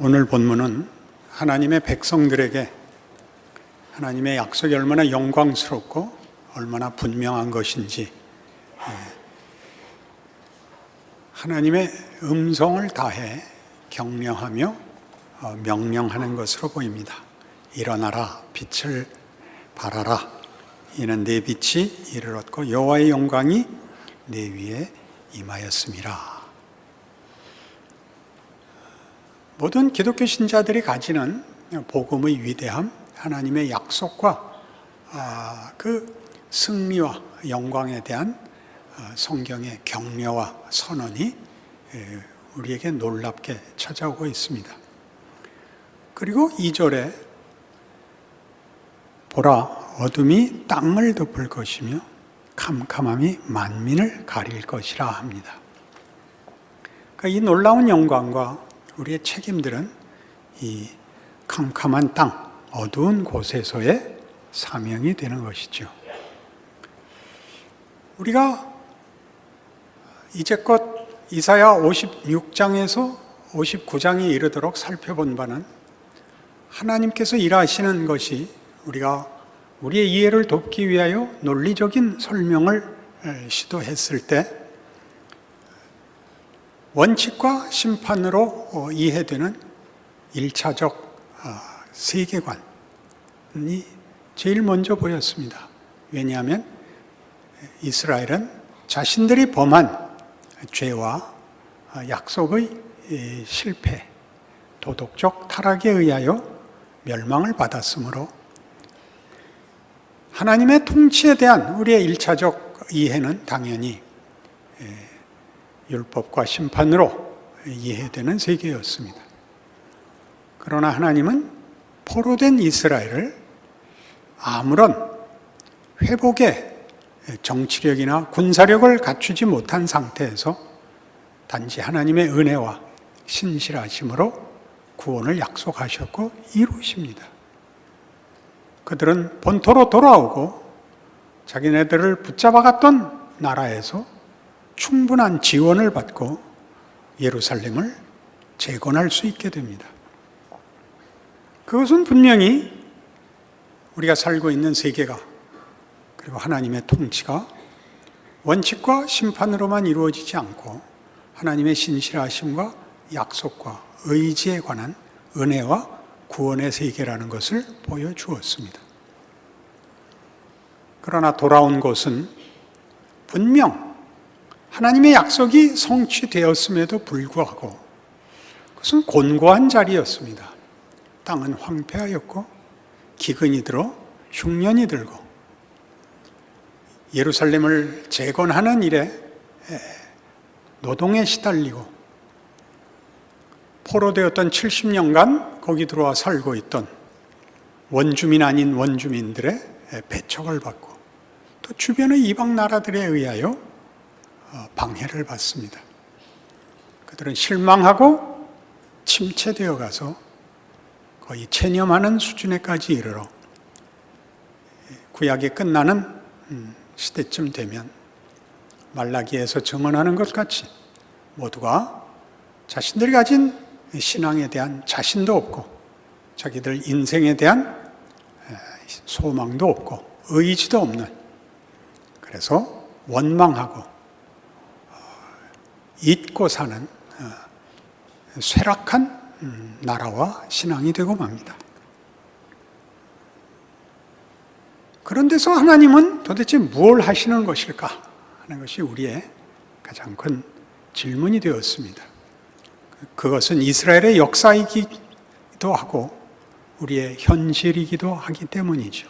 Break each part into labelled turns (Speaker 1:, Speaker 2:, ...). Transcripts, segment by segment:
Speaker 1: 오늘 본문은 하나님의 백성들에게 하나님의 약속이 얼마나 영광스럽고 얼마나 분명한 것인지 하나님의 음성을 다해 격려하며 명령하는 것으로 보입니다. 일어나라, 빛을 발하라. 이는 내 빛이 이를 얻고 여호와의 영광이 내 위에 임하였음이라. 모든 기독교 신자들이 가지는 복음의 위대함, 하나님의 약속과 그 승리와 영광에 대한 성경의 격려와 선언이 우리에게 놀랍게 찾아오고 있습니다. 그리고 2절에 보라, 어둠이 땅을 덮을 것이며 캄캄함이 만민을 가릴 것이라 합니다. 그러니까 이 놀라운 영광과 우리의 책임들은 이 캄캄한 땅, 어두운 곳에서의 사명이 되는 것이죠. 우리가 이제껏 이사야 56장에서 59장에 이르도록 살펴본 바는 하나님께서 일하시는 것이 우리가 우리의 이해를 돕기 위하여 논리적인 설명을 시도했을 때 원칙과 심판으로 이해되는 1차적 세계관이 제일 먼저 보였습니다. 왜냐하면 이스라엘은 자신들이 범한 죄와 약속의 실패, 도덕적 타락에 의하여 멸망을 받았으므로 하나님의 통치에 대한 우리의 1차적 이해는 당연히 율법과 심판으로 이해되는 세계였습니다. 그러나 하나님은 포로된 이스라엘을 아무런 회복의 정치력이나 군사력을 갖추지 못한 상태에서 단지 하나님의 은혜와 신실하심으로 구원을 약속하셨고 이루십니다. 그들은 본토로 돌아오고 자기네들을 붙잡아갔던 나라에서 충분한 지원을 받고 예루살렘을 재건할 수 있게 됩니다. 그것은 분명히 우리가 살고 있는 세계가 그리고 하나님의 통치가 원칙과 심판으로만 이루어지지 않고 하나님의 신실하심과 약속과 의지에 관한 은혜와 구원의 세계라는 것을 보여주었습니다. 그러나 돌아온 곳은 분명 하나님의 약속이 성취되었음에도 불구하고 그것은 곤고한 자리였습니다. 땅은 황폐하였고 기근이 들어 흉년이 들고 예루살렘을 재건하는 일에 노동에 시달리고 포로되었던 70년간 거기 들어와 살고 있던 원주민 아닌 원주민들의 배척을 받고 또 주변의 이방 나라들에 의하여 방해를 받습니다. 그들은 실망하고 침체되어 가서 거의 체념하는 수준에까지 이르러 구약이 끝나는 시대쯤 되면 말라기에서 증언하는 것 같이 모두가 자신들이 가진 신앙에 대한 자신도 없고 자기들 인생에 대한 소망도 없고 의지도 없는, 그래서 원망하고 잊고 사는 쇠락한 나라와 신앙이 되고 맙니다. 그런 데서 하나님은 도대체 뭘 하시는 것일까 하는 것이 우리의 가장 큰 질문이 되었습니다. 그것은 이스라엘의 역사이기도 하고 우리의 현실이기도 하기 때문이죠.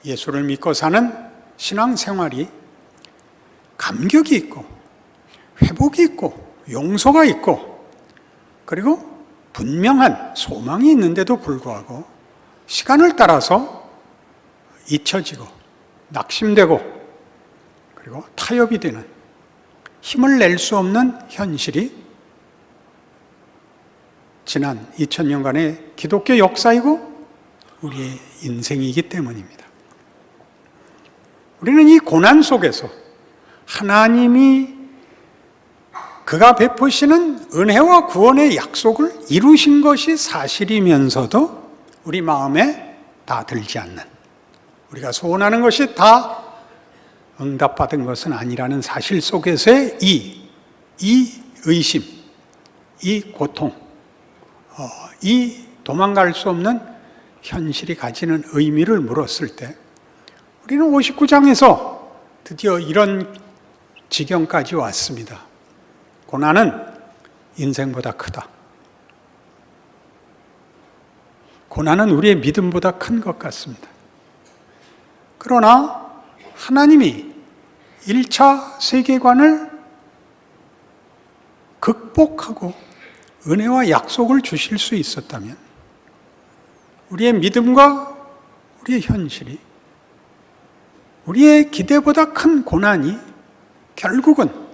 Speaker 1: 예수를 믿고 사는 신앙생활이 감격이 있고 회복이 있고 용서가 있고 그리고 분명한 소망이 있는데도 불구하고 시간을 따라서 잊혀지고 낙심되고 그리고 타협이 되는 힘을 낼 수 없는 현실이 지난 2000년간의 기독교 역사이고 우리의 인생이기 때문입니다. 우리는 이 고난 속에서 하나님이 그가 베푸시는 은혜와 구원의 약속을 이루신 것이 사실이면서도 우리 마음에 다 들지 않는, 우리가 소원하는 것이 다 응답받은 것은 아니라는 사실 속에서의 이 의심, 이 고통, 이 도망갈 수 없는 현실이 가지는 의미를 물었을 때 우리는 59장에서 드디어 이런 지경까지 왔습니다. 고난은 인생보다 크다. 고난은 우리의 믿음보다 큰 것 같습니다. 그러나 하나님이 1차 세계관을 극복하고 은혜와 약속을 주실 수 있었다면 우리의 믿음과 우리의 현실이, 우리의 기대보다 큰 고난이 결국은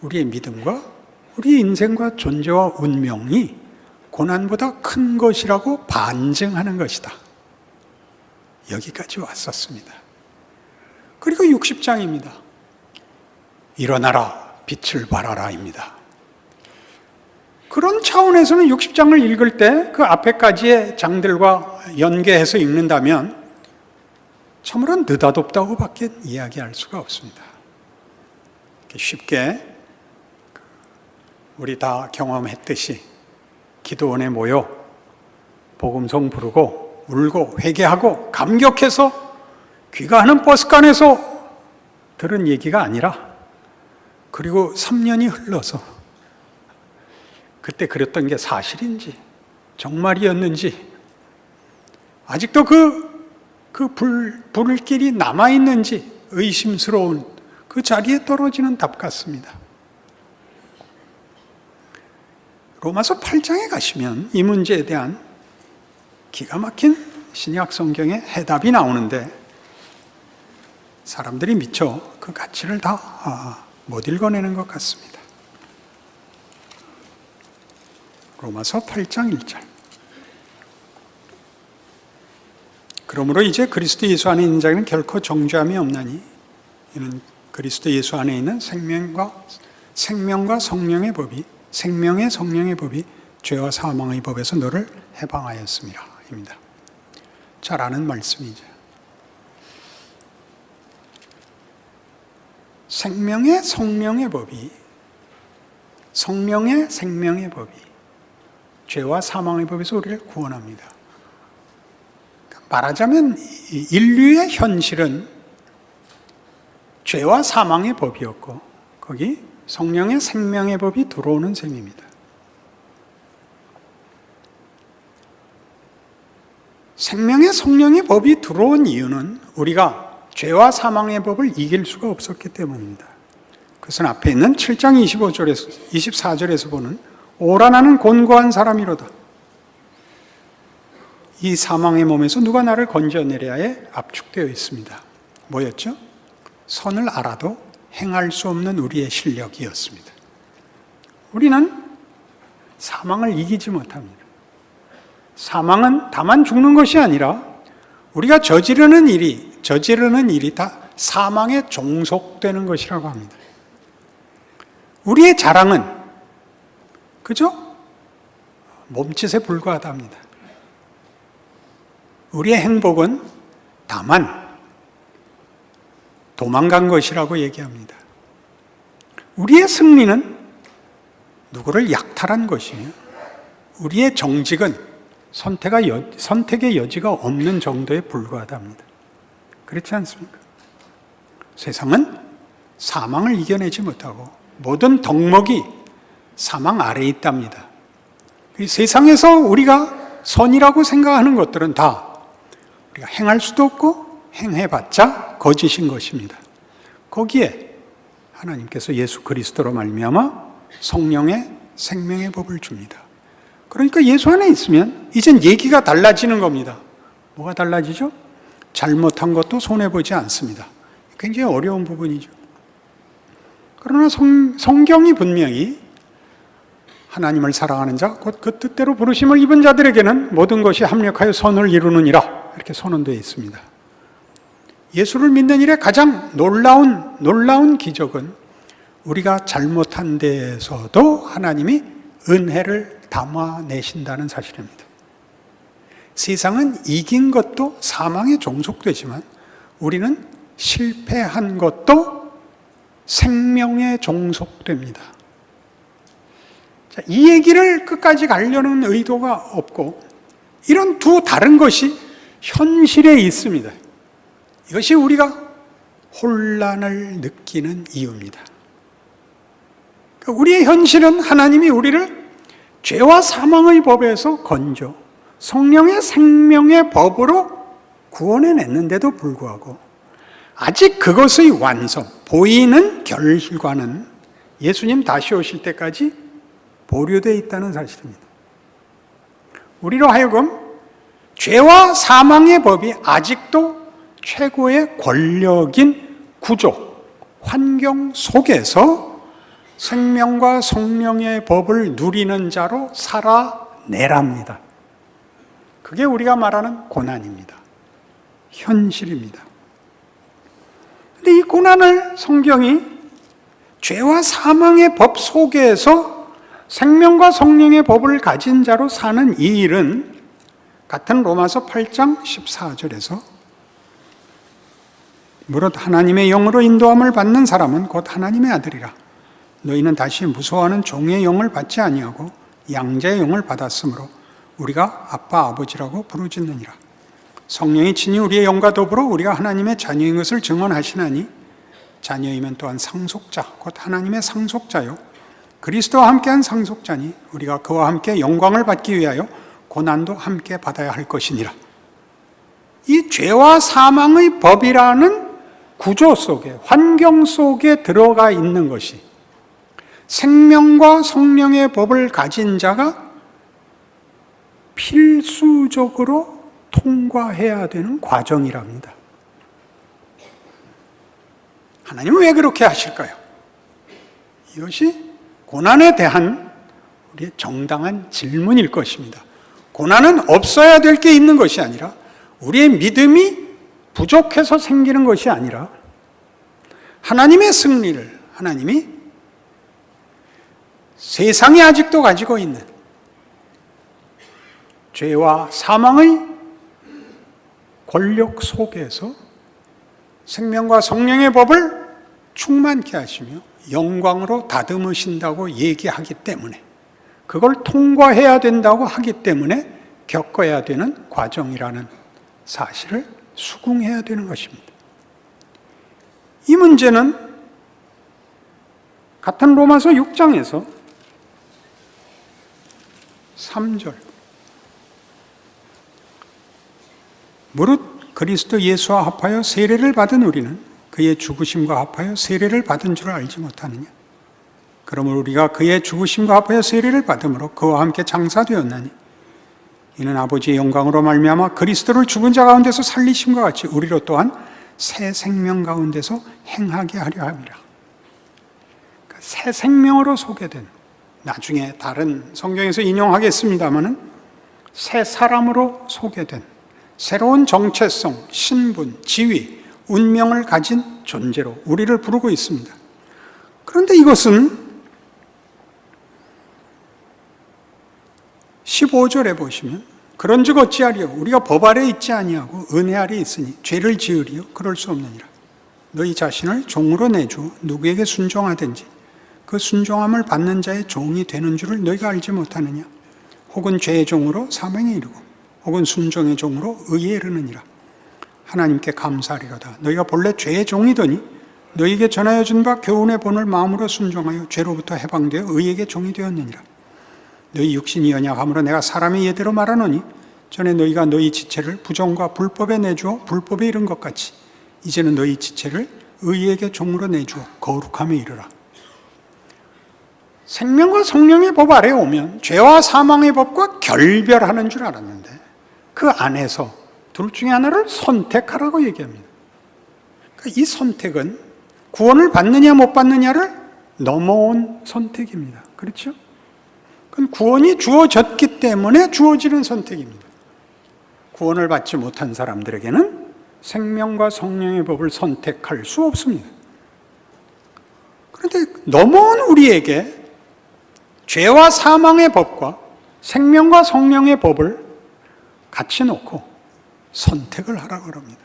Speaker 1: 우리의 믿음과 우리의 인생과 존재와 운명이 고난보다 큰 것이라고 반증하는 것이다. 여기까지 왔었습니다. 그리고 60장입니다. 일어나라, 빛을 발하라입니다. 그런 차원에서는 60장을 읽을 때 그 앞에까지의 장들과 연계해서 읽는다면 참으로 느닷없다고 밖에 이야기할 수가 없습니다. 쉽게 우리 다 경험했듯이 기도원에 모여 복음성 부르고 울고 회개하고 감격해서 귀가하는 버스간에서 들은 얘기가 아니라, 그리고 3년이 흘러서 그때 그랬던 게 사실인지 정말이었는지, 아직도 그 불길이 남아있는지 의심스러운 그 자리에 떨어지는 답 같습니다. 로마서 8장에 가시면 이 문제에 대한 기가 막힌 신약 성경의 해답이 나오는데 사람들이 미처 그 가치를 다 못 읽어내는 것 같습니다. 로마서 8장 1절. 그러므로 이제 그리스도 예수 안에 있는 자에게는 결코 정죄함이 없나니 이는 그리스도 예수 안에 있는 생명과 성령의 법이, 생명의 성령의 법이 죄와 사망의 법에서 너를 해방하였습니다. 입니다. 잘 아는 말씀이죠. 생명의 성령의 법이, 성령의 생명의 법이 죄와 사망의 법에서 우리를 구원합니다. 말하자면 인류의 현실은 죄와 사망의 법이었고 거기 성령의 생명의 법이 들어오는 셈입니다. 생명의 성령의 법이 들어온 이유는 우리가 죄와 사망의 법을 이길 수가 없었기 때문입니다. 그것은 앞에 있는 7장 24절에서 보는 오라 나는 곤고한 사람이로다. 이 사망의 몸에서 누가 나를 건져내랴에 압축되어 있습니다. 뭐였죠? 선을 알아도 행할 수 없는 우리의 실력이었습니다. 우리는 사망을 이기지 못합니다. 사망은 다만 죽는 것이 아니라 우리가 저지르는 일이 다 사망에 종속되는 것이라고 합니다. 우리의 자랑은 그저 몸짓에 불과하답니다. 우리의 행복은 다만 도망간 것이라고 얘기합니다. 우리의 승리는 누구를 약탈한 것이며 우리의 정직은 선택의 여지가 없는 정도에 불과하답니다. 그렇지 않습니까? 세상은 사망을 이겨내지 못하고 모든 덕목이 사망 아래에 있답니다. 세상에서 우리가 선이라고 생각하는 것들은 다 우리가 행할 수도 없고 행해봤자 거짓인 것입니다. 거기에 하나님께서 예수 그리스도로 말미암아 성령의 생명의 법을 줍니다. 그러니까 예수 안에 있으면 이젠 얘기가 달라지는 겁니다. 뭐가 달라지죠? 잘못한 것도 손해보지 않습니다. 굉장히 어려운 부분이죠. 그러나 성경이 분명히 하나님을 사랑하는 자, 곧 그 뜻대로 부르심을 입은 자들에게는 모든 것이 합력하여 선을 이루느니라 이렇게 선언되어 있습니다. 예수를 믿는 일에 가장 놀라운 기적은 우리가 잘못한 데에서도 하나님이 은혜를 담아내신다는 사실입니다. 세상은 이긴 것도 사망에 종속되지만 우리는 실패한 것도 생명에 종속됩니다. 자, 이 얘기를 끝까지 가려는 의도가 없고 이런 두 다른 것이 현실에 있습니다. 이것이 우리가 혼란을 느끼는 이유입니다. 우리의 현실은 하나님이 우리를 죄와 사망의 법에서 건져 성령의 생명의 법으로 구원해냈는데도 불구하고 아직 그것의 완성, 보이는 결과는 예수님 다시 오실 때까지 보류되어 있다는 사실입니다. 우리로 하여금 죄와 사망의 법이 아직도 최고의 권력인 구조, 환경 속에서 생명과 성령의 법을 누리는 자로 살아내랍니다. 그게 우리가 말하는 고난입니다. 현실입니다. 그런데 이 고난을 성경이 죄와 사망의 법 속에서 생명과 성령의 법을 가진 자로 사는 이 일은 같은 로마서 8장 14절에서 무릇 하나님의 영으로 인도함을 받는 사람은 곧 하나님의 아들이라. 너희는 다시 무서워하는 종의 영을 받지 아니하고 양자의 영을 받았으므로 우리가 아빠 아버지라고 부르짖느니라. 성령이 친히 우리의 영과 더불어 우리가 하나님의 자녀인 것을 증언하시나니 자녀이면 또한 상속자 곧 하나님의 상속자요 그리스도와 함께한 상속자니 우리가 그와 함께 영광을 받기 위하여 고난도 함께 받아야 할 것이니라. 이 죄와 사망의 법이라는 구조 속에, 환경 속에 들어가 있는 것이 생명과 성령의 법을 가진 자가 필수적으로 통과해야 되는 과정이랍니다. 하나님은 왜 그렇게 하실까요? 이것이 고난에 대한 우리의 정당한 질문일 것입니다. 고난은 없어야 될 게 있는 것이 아니라 우리의 믿음이 부족해서 생기는 것이 아니라 하나님의 승리를 하나님이 세상이 아직도 가지고 있는 죄와 사망의 권력 속에서 생명과 성령의 법을 충만케 하시며 영광으로 다듬으신다고 얘기하기 때문에 그걸 통과해야 된다고 하기 때문에 겪어야 되는 과정이라는 사실을 수긍해야 되는 것입니다. 이 문제는 같은 로마서 6장에서 3절 무릇 그리스도 예수와 합하여 세례를 받은 우리는 그의 죽으심과 합하여 세례를 받은 줄 알지 못하느냐. 그러므로 우리가 그의 죽으심과 합하여 세례를 받음으로 그와 함께 장사되었나니 이는 아버지의 영광으로 말미암아 그리스도를 죽은 자 가운데서 살리심과 같이 우리로 또한 새 생명 가운데서 행하게 하려 함이라. 그러니까 새 생명으로 소개된, 나중에 다른 성경에서 인용하겠습니다마는 새 사람으로 소개된 새로운 정체성, 신분, 지위, 운명을 가진 존재로 우리를 부르고 있습니다. 그런데 이것은 15절에 보시면 그런즉 어찌하리요 우리가 법 아래 있지 아니하고 은혜 아래 있으니 죄를 지으리요 그럴 수 없느니라. 너희 자신을 종으로 내주어 누구에게 순종하든지 그 순종함을 받는 자의 종이 되는 줄을 너희가 알지 못하느냐. 혹은 죄의 종으로 사망에 이르고 혹은 순종의 종으로 의에 이르느니라. 하나님께 감사하리로다. 너희가 본래 죄의 종이더니 너희에게 전하여 준 바 교훈의 본을 마음으로 순종하여 죄로부터 해방되어 의에게 종이 되었느니라. 너희 육신이 연약함으로 내가 사람의 예대로 말하노니 전에 너희가 너희 지체를 부정과 불법에 내주어 불법에 이른 것 같이 이제는 너희 지체를 의에게 종으로 내주어 거룩함에 이르라. 생명과 성령의 법 아래에 오면 죄와 사망의 법과 결별하는 줄 알았는데 그 안에서 둘 중에 하나를 선택하라고 얘기합니다. 그러니까 이 선택은 구원을 받느냐 못 받느냐를 넘어온 선택입니다. 그렇죠? 그건 구원이 주어졌기 때문에 주어지는 선택입니다. 구원을 받지 못한 사람들에게는 생명과 성령의 법을 선택할 수 없습니다. 그런데 넘어온 우리에게 죄와 사망의 법과 생명과 성령의 법을 같이 놓고 선택을 하라고 그럽니다.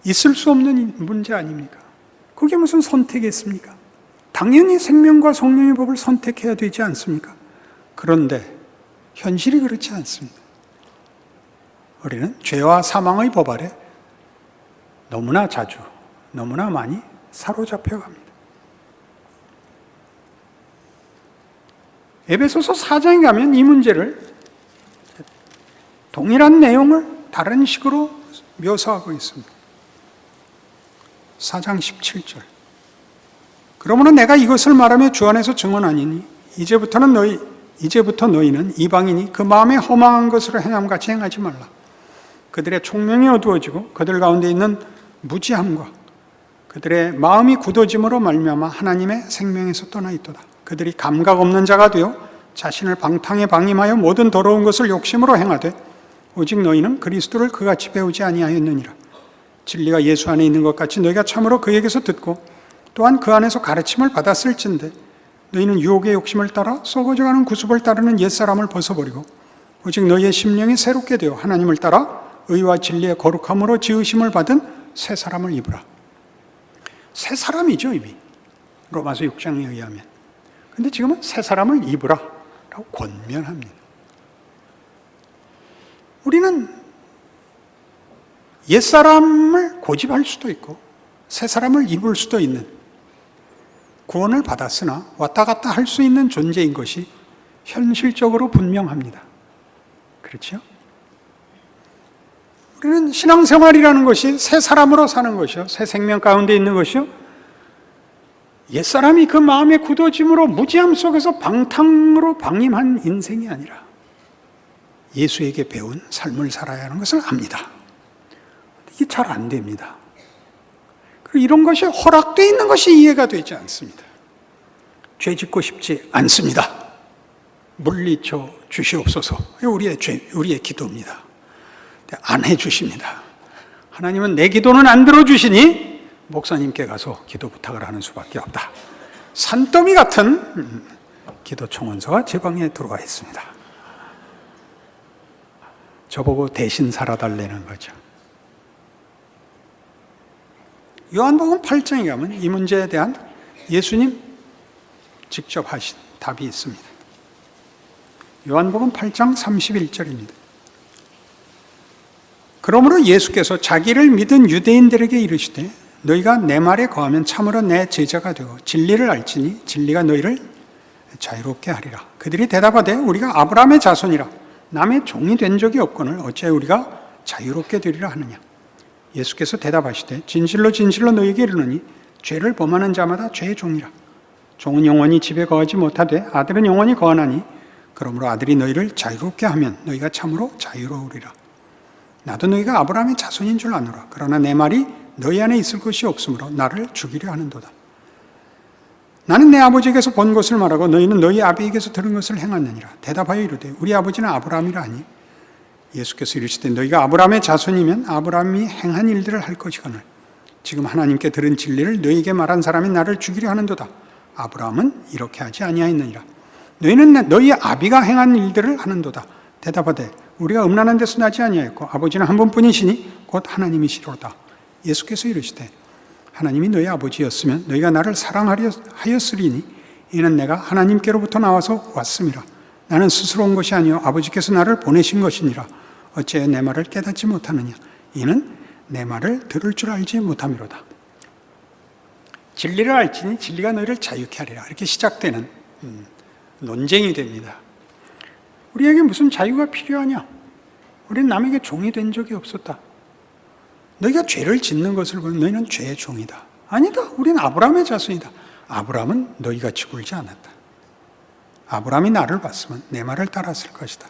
Speaker 1: 있을 수 없는 문제 아닙니까? 그게 무슨 선택이 있습니까? 당연히 생명과 성령의 법을 선택해야 되지 않습니까? 그런데 현실이 그렇지 않습니다. 우리는 죄와 사망의 법 아래 너무나 자주, 너무나 많이 사로잡혀 갑니다. 에베소서 4장에 가면 이 문제를 동일한 내용을 다른 식으로 묘사하고 있습니다. 4장 17절. 그러므로 내가 이것을 말하며 주 안에서 증언하니니 이제부터 너희는 이방인이 그 마음에 허망한 것으로 행함같이 행하지 말라. 그들의 총명이 어두워지고 그들 가운데 있는 무지함과 그들의 마음이 굳어짐으로 말미암아 하나님의 생명에서 떠나 있도다. 그들이 감각 없는 자가 되어 자신을 방탕에 방임하여 모든 더러운 것을 욕심으로 행하되 오직 너희는 그리스도를 그같이 배우지 아니하였느니라. 진리가 예수 안에 있는 것 같이 너희가 참으로 그에게서 듣고 또한 그 안에서 가르침을 받았을진데 너희는 유혹의 욕심을 따라 썩어져가는 구습을 따르는 옛사람을 벗어버리고 오직 너희의 심령이 새롭게 되어 하나님을 따라 의와 진리의 거룩함으로 지으심을 받은 새 사람을 입으라. 새 사람이죠, 이미. 로마서 6장에 의하면. 근데 지금은 새 사람을 입으라 라고 권면합니다. 우리는 옛사람을 고집할 수도 있고 새 사람을 입을 수도 있는 구원을 받았으나 왔다 갔다 할 수 있는 존재인 것이 현실적으로 분명합니다. 그렇죠? 우리는 신앙생활이라는 것이 새 사람으로 사는 것이요, 새 생명 가운데 있는 것이요, 옛사람이 그 마음의 굳어짐으로 무지함 속에서 방탕으로 방임한 인생이 아니라 예수에게 배운 삶을 살아야 하는 것을 압니다. 이게 잘 안 됩니다. 그리고 이런 것이 허락되어 있는 것이 이해가 되지 않습니다. 죄 짓고 싶지 않습니다. 물리쳐 주시옵소서. 우리의 기도입니다. 안 해주십니다. 하나님은 내 기도는 안 들어주시니 목사님께 가서 기도 부탁을 하는 수밖에 없다. 산더미 같은 기도 청원서가 제 방에 들어와 있습니다. 저보고 대신 살아달라는 거죠. 요한복음 8장에 가면 이 문제에 대한 예수님 직접 하신 답이 있습니다. 요한복음 8장 31절입니다. 그러므로 예수께서 자기를 믿은 유대인들에게 이르시되 너희가 내 말에 거하면 참으로 내 제자가 되고 진리를 알지니 진리가 너희를 자유롭게 하리라. 그들이 대답하되 우리가 아브라함의 자손이라 남의 종이 된 적이 없거늘 어찌 우리가 자유롭게 되리라 하느냐. 예수께서 대답하시되 진실로 진실로 너희에게 이르노니 죄를 범하는 자마다 죄의 종이라. 종은 영원히 집에 거하지 못하되 아들은 영원히 거하나니 그러므로 아들이 너희를 자유롭게 하면 너희가 참으로 자유로우리라. 나도 너희가 아브라함의 자손인 줄 아노라. 그러나 내 말이 너희 안에 있을 것이 없으므로 나를 죽이려 하는도다. 나는 내 아버지에게서 본 것을 말하고 너희는 너희 아비에게서 들은 것을 행하느니라. 대답하여 이르되 우리 아버지는 아브라함이라 하니 예수께서 이르시되 너희가 아브라함의 자손이면 아브라함이 행한 일들을 할 것이거늘 지금 하나님께 들은 진리를 너희에게 말한 사람이 나를 죽이려 하는도다. 아브라함은 이렇게 하지 아니하였느니라. 너희는 너희 아비가 행한 일들을 하는도다. 대답하되 우리가 음란한 데서 나지 아니하였고 아버지는 한 분뿐이시니 곧 하나님이시로다. 예수께서 이르시되 하나님이 너희 아버지였으면 너희가 나를 사랑하였으리니 이는 내가 하나님께로부터 나와서 왔음이라. 나는 스스로 온 것이 아니요 아버지께서 나를 보내신 것이니라. 어찌하여 내 말을 깨닫지 못하느냐. 이는 내 말을 들을 줄 알지 못함이로다. 진리를 알지니 진리가 너희를 자유케 하리라. 이렇게 시작되는 논쟁이 됩니다. 우리에게 무슨 자유가 필요하냐? 우리는 남에게 종이 된 적이 없었다. 너희가 죄를 짓는 것을 보면 너희는 죄의 종이다. 아니다. 우리는 아브라함의 자손이다. 아브라함은 너희같이 굴지 않았다. 아브라함이 나를 봤으면 내 말을 따랐을 것이다.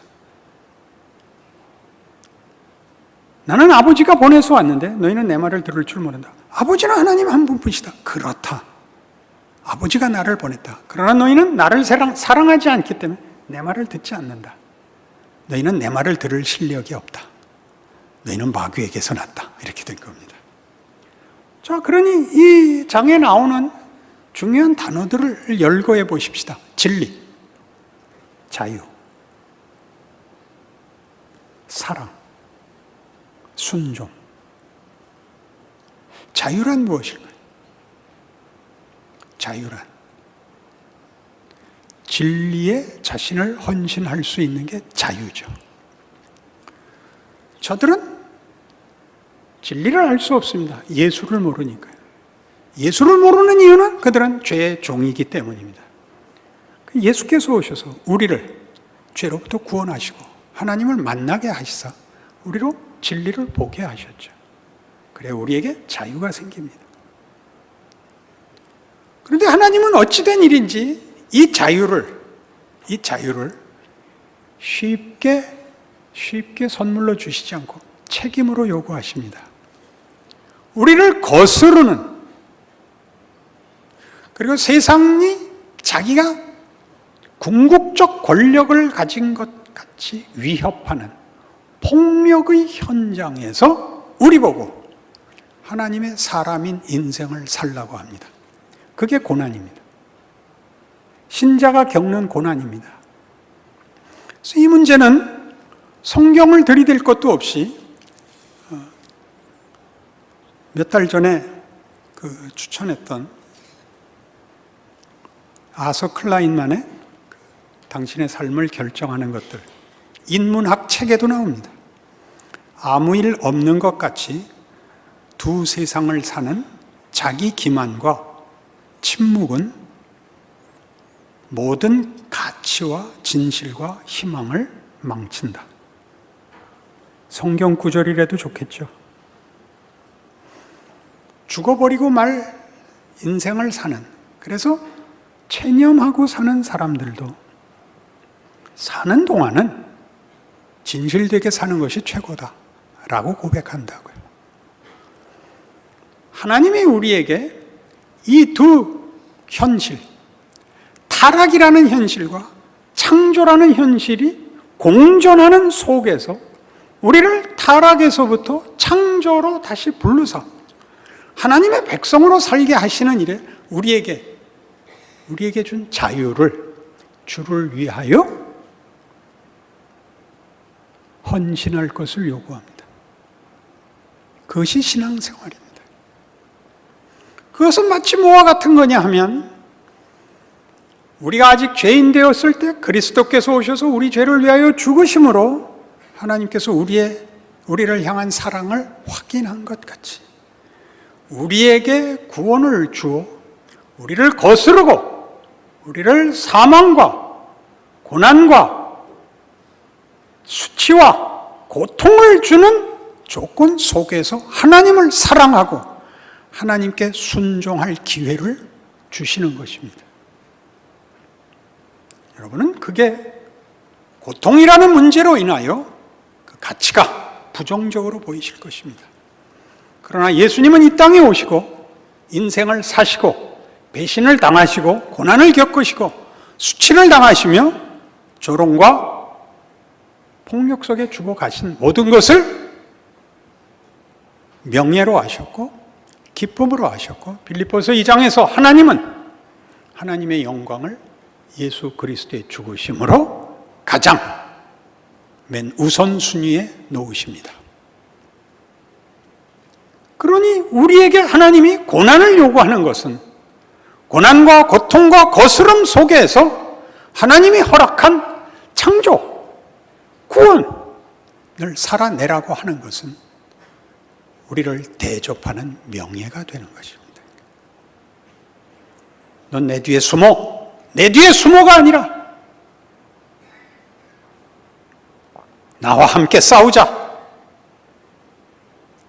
Speaker 1: 나는 아버지가 보내서 왔는데 너희는 내 말을 들을 줄 모른다. 아버지는 하나님 한 분뿐이시다. 그렇다. 아버지가 나를 보냈다. 그러나 너희는 나를 사랑하지 않기 때문에 내 말을 듣지 않는다. 너희는 내 말을 들을 실력이 없다. 너희는 마귀에게서 났다. 이렇게 된 겁니다. 자, 그러니 이 장에 나오는 중요한 단어들을 열거해 보십시다. 진리, 자유, 사랑, 순종. 자유란 무엇일까요? 자유란 진리에 자신을 헌신할 수 있는 게 자유죠. 저들은 진리를 알 수 없습니다. 예수를 모르니까요. 예수를 모르는 이유는 그들은 죄의 종이기 때문입니다. 예수께서 오셔서 우리를 죄로부터 구원하시고 하나님을 만나게 하시사 우리로 진리를 보게 하셨죠. 그래 우리에게 자유가 생깁니다. 그런데 하나님은 어찌된 일인지 이 자유를 쉽게 선물로 주시지 않고 책임으로 요구하십니다. 우리를 거스르는, 그리고 세상이 자기가 궁극적 권력을 가진 것 같이 위협하는 폭력의 현장에서 우리 보고 하나님의 사람인 인생을 살라고 합니다. 그게 고난입니다. 신자가 겪는 고난입니다. 그래서 이 문제는 성경을 들이댈 것도 없이 몇 달 전에 추천했던 아서 클라인만의 당신의 삶을 결정하는 것들, 인문학 책에도 나옵니다. 아무 일 없는 것 같이 두 세상을 사는 자기 기만과 침묵은 모든 가치와 진실과 희망을 망친다. 성경 구절이라도 좋겠죠. 죽어버리고 말 인생을 사는, 그래서 체념하고 사는 사람들도 사는 동안은 진실되게 사는 것이 최고다라고 고백한다고요. 하나님이 우리에게 이 두 현실, 타락이라는 현실과 창조라는 현실이 공존하는 속에서 우리를 타락에서부터 창조로 다시 불러서 하나님의 백성으로 살게 하시는 일에 우리에게 준 자유를 주를 위하여 헌신할 것을 요구합니다. 그것이 신앙생활입니다. 그것은 마치 뭐와 같은 거냐 하면, 우리가 아직 죄인 되었을 때 그리스도께서 오셔서 우리 죄를 위하여 죽으심으로 하나님께서 우리를 향한 사랑을 확인한 것 같이 우리에게 구원을 주어 우리를 거스르고 우리를 사망과 고난과 수치와 고통을 주는 조건 속에서 하나님을 사랑하고 하나님께 순종할 기회를 주시는 것입니다. 여러분은 그게 고통이라는 문제로 인하여 그 가치가 부정적으로 보이실 것입니다. 그러나 예수님은 이 땅에 오시고 인생을 사시고 배신을 당하시고 고난을 겪으시고 수치를 당하시며 조롱과 폭력 속에 죽어가신 모든 것을 명예로 하셨고 기쁨으로 하셨고, 빌립보서 2장에서 하나님은 하나님의 영광을 예수 그리스도의 죽으심으로 가장 맨 우선순위에 놓으십니다. 그러니 우리에게 하나님이 고난을 요구하는 것은 고난과 고통과 거스름 속에서 하나님이 허락한 창조, 구원을 살아내라고 하는 것은 우리를 대접하는 명예가 되는 것입니다. 넌 내 뒤에 숨어, 내 뒤에 숨어가 아니라 나와 함께 싸우자,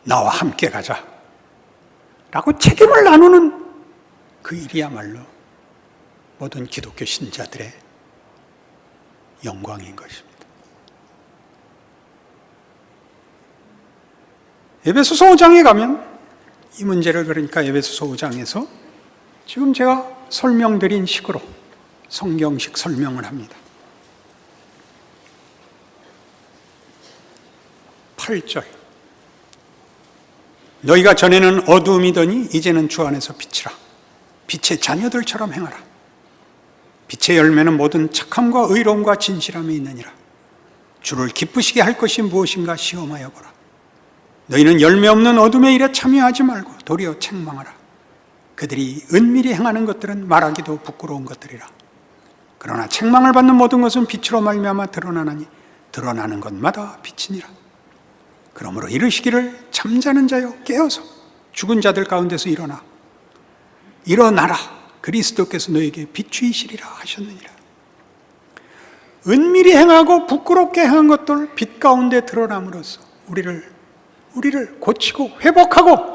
Speaker 1: 나와 함께 가자 라고 책임을 나누는 그 일이야말로 모든 기독교 신자들의 영광인 것입니다. 에베소서 5장에 가면 이 문제를, 그러니까 에베소서 5장에서 지금 제가 설명드린 식으로 성경식 설명을 합니다. 8절 너희가 전에는 어두움이더니 이제는 주 안에서 빛이라. 빛의 자녀들처럼 행하라. 빛의 열매는 모든 착함과 의로움과 진실함에 있느니라. 주를 기쁘시게 할 것이 무엇인가 시험하여 보라. 너희는 열매 없는 어둠의 일에 참여하지 말고 도리어 책망하라. 그들이 은밀히 행하는 것들은 말하기도 부끄러운 것들이라. 그러나 책망을 받는 모든 것은 빛으로 말미암아 드러나나니 드러나는 것마다 빛이니라. 그러므로 이르시기를 잠자는 자여 깨어서 죽은 자들 가운데서 일어나라. 그리스도께서 너에게 비추이시리라 하셨느니라. 은밀히 행하고 부끄럽게 행한 것들 빛 가운데 드러남으로써 우리를 고치고 회복하고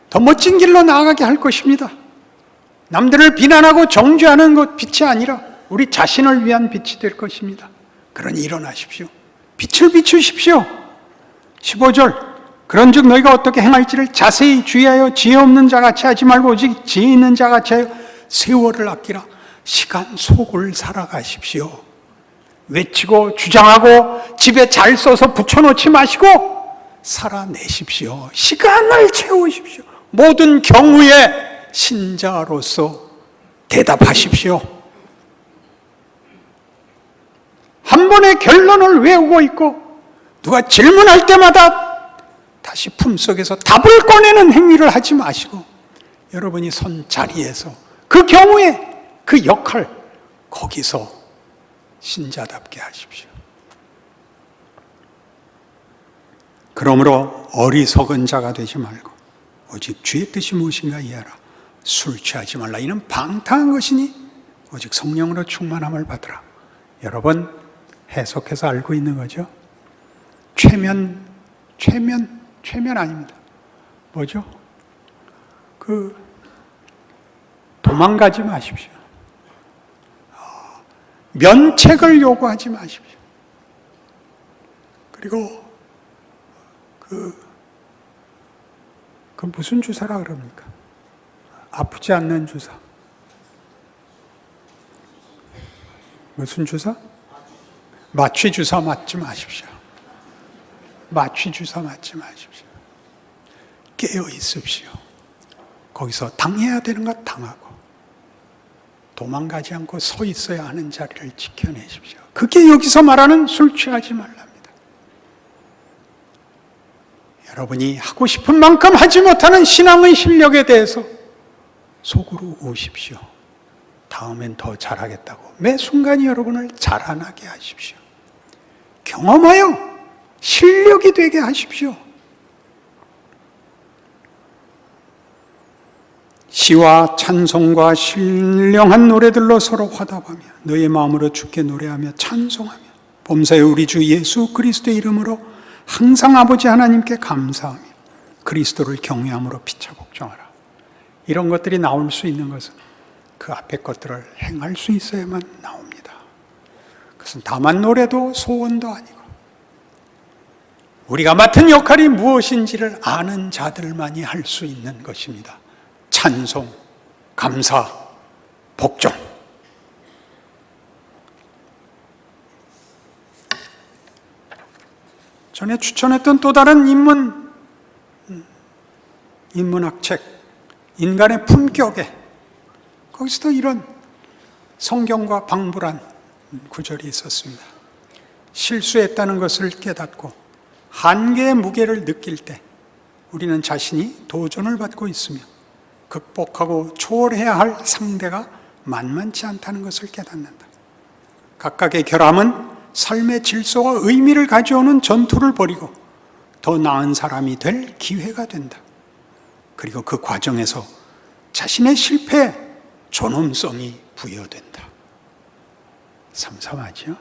Speaker 1: 더 멋진 길로 나아가게 할 것입니다. 남들을 비난하고 정죄하는 것 빛이 아니라 우리 자신을 위한 빛이 될 것입니다. 그러니 일어나십시오. 빛을 비추십시오. 15절 그런즉 너희가 어떻게 행할지를 자세히 주의하여 지혜 없는 자같이 하지 말고 오직 지혜 있는 자같이 하여 세월을 아끼라. 시간 속을 살아가십시오. 외치고 주장하고 집에 잘 써서 붙여놓지 마시고 살아내십시오. 시간을 채우십시오. 모든 경우에 신자로서 대답하십시오. 한 번의 결론을 외우고 있고 누가 질문할 때마다 다시 품속에서 답을 꺼내는 행위를 하지 마시고 여러분이 선 자리에서 그 경우에 그 역할 거기서 신자답게 하십시오. 그러므로 어리석은 자가 되지 말고 오직 주의 뜻이 무엇인가 이해하라. 술 취하지 말라. 이는 방탕한 것이니 오직 성령으로 충만함을 받으라. 여러분 해석해서 알고 있는 거죠? 최면 아닙니다. 뭐죠? 도망가지 마십시오. 면책을 요구하지 마십시오. 그리고 무슨 주사라 그럽니까? 아프지 않는 주사. 무슨 주사? 마취 주사 맞지 마십시오. 마취 주사 맞지 마십시오. 깨어 있으십시오. 거기서 당해야 되는 것 당하고 도망가지 않고 서 있어야 하는 자리를 지켜내십시오. 그게 여기서 말하는 술 취하지 말랍니다. 여러분이 하고 싶은 만큼 하지 못하는 신앙의 실력에 대해서 속으로 우십시오. 다음엔 더 잘하겠다고 매 순간이 여러분을 자라나게 하십시오. 경험하여 실력이 되게 하십시오. 시와 찬송과 신령한 노래들로 서로 화답하며 너의 마음으로 주께 노래하며 찬송하며 범사에 우리 주 예수 그리스도의 이름으로 항상 아버지 하나님께 감사하며 그리스도를 경외함으로 피차 복종하라. 이런 것들이 나올 수 있는 것은 그 앞에 것들을 행할 수 있어야만 나옵니다. 그것은 다만 노래도 소원도 아니고 우리가 맡은 역할이 무엇인지를 아는 자들만이 할 수 있는 것입니다. 찬송, 감사, 복종. 전에 추천했던 또 다른 인문학 책, 인간의 품격에 거기서도 이런 성경과 방불한 구절이 있었습니다. 실수했다는 것을 깨닫고 한계의 무게를 느낄 때 우리는 자신이 도전을 받고 있으며 극복하고 초월해야 할 상대가 만만치 않다는 것을 깨닫는다. 각각의 결함은 삶의 질서와 의미를 가져오는 전투를 벌이고 더 나은 사람이 될 기회가 된다. 그리고 그 과정에서 자신의 실패에 존엄성이 부여된다. 삼삼하죠?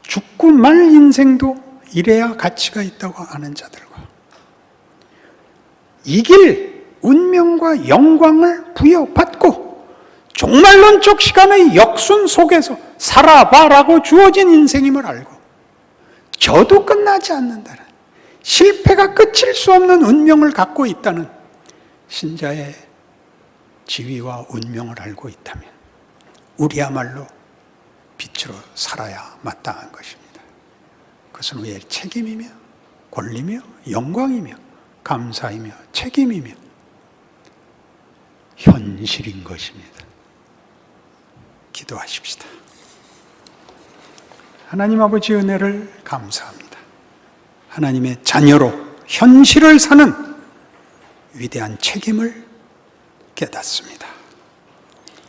Speaker 1: 죽고 말 인생도 이래야 가치가 있다고 아는 자들과 이길 운명과 영광을 부여받고 종말론적 시간의 역순 속에서 살아봐라고 주어진 인생임을 알고 저도 끝나지 않는다는 실패가 끝일 수 없는 운명을 갖고 있다는 신자의 지위와 운명을 알고 있다면 우리야말로 빛으로 살아야 마땅한 것입니다. 그것은 우리의 책임이며 권리며 영광이며 감사이며 책임이며 현실인 것입니다. 기도하십시다. 하나님 아버지 은혜를 감사합니다. 하나님의 자녀로 현실을 사는 위대한 책임을 깨닫습니다.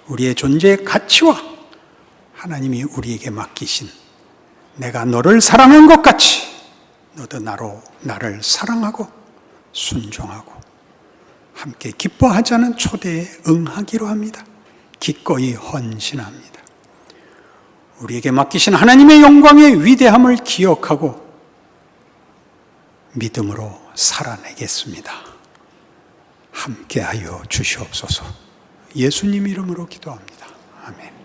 Speaker 1: 우리의 존재의 가치와 하나님이 우리에게 맡기신 내가 너를 사랑한 것 같이 너도 나를 사랑하고 순종하고 함께 기뻐하자는 초대에 응하기로 합니다. 기꺼이 헌신합니다. 우리에게 맡기신 하나님의 영광의 위대함을 기억하고 믿음으로 살아내겠습니다. 함께하여 주시옵소서. 예수님 이름으로 기도합니다. 아멘.